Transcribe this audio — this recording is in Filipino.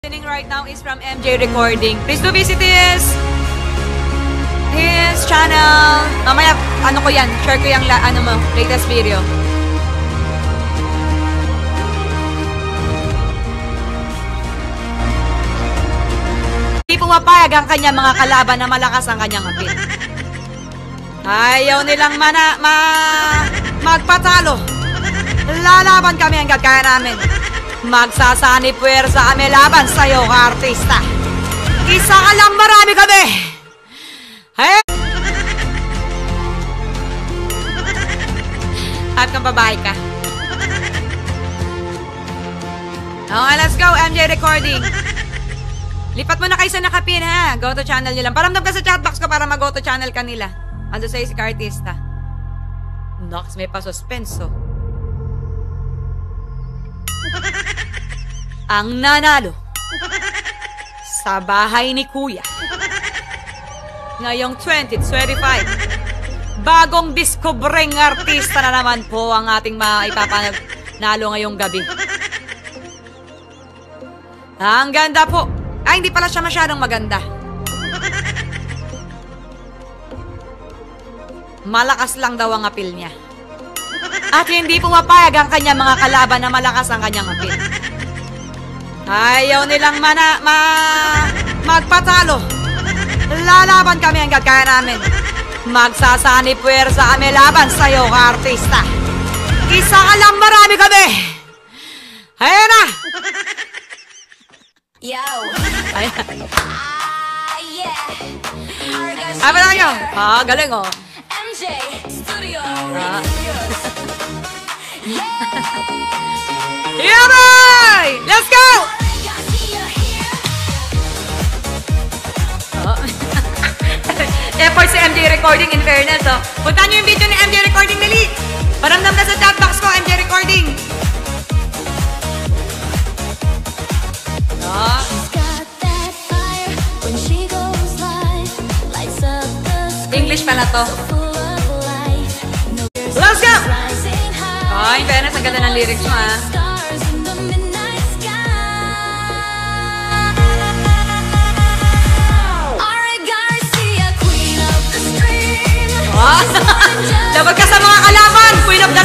Listening right now is from MJ Recording. Please do visit his channel. Mamaya, ano ko yan, share ko yung latest video. Hindi pumapayag ang kanyang mga kalaban na malakas ang kanyang apil. Ayaw nilang magpatalo. Lalaban kami hanggat kaya namin. Magsasani puwersa kami laban sa'yo, artista. Isa ka lang, marami kami. Hey! At kang babae ka. Okay, let's go, MJ Recording. Lipat mo na kayo sa nakapin, ha? Go to channel nyo lang. Paramdam ka sa chatbox ko para mag-go to channel kanila. Ando sa'yo si ka-artista. Nox, may pa-suspenso. Ang nanalo sa bahay ni Kuya ngayong 2025, bagong diskobreng artista na naman po ang ating maipapanalo ngayong gabi. Ang ganda po. Ay, hindi pala siya masyadong maganda. Malakas lang daw ang apil niya. At hindi pumapayag ang kanyang mga kalaban na malakas ang kanyang apil. Ayaw nilang magpatalo. Lalaban kami hanggat kaya namin. Magsasani puwersa kami laban sa'yo, artista. Isa ka lang, marami kami. Ayan na. Yo. Ayan. Yeah. Ay, pa lang yun. Galing, oh. MJ Studio. Yeah, boy! Let's go! Effort si MJ Recording, in fairness, oh. Punta nyo yung video ni MJ Recording, Nelly. Paramdam na sa chatbox ko, MJ Recording. Oh. English pala to. Let's go! Oh, in fairness, ang ganda ng lyrics mo, ha. Oh. Dapat ka sa mga kalaban, Queen of the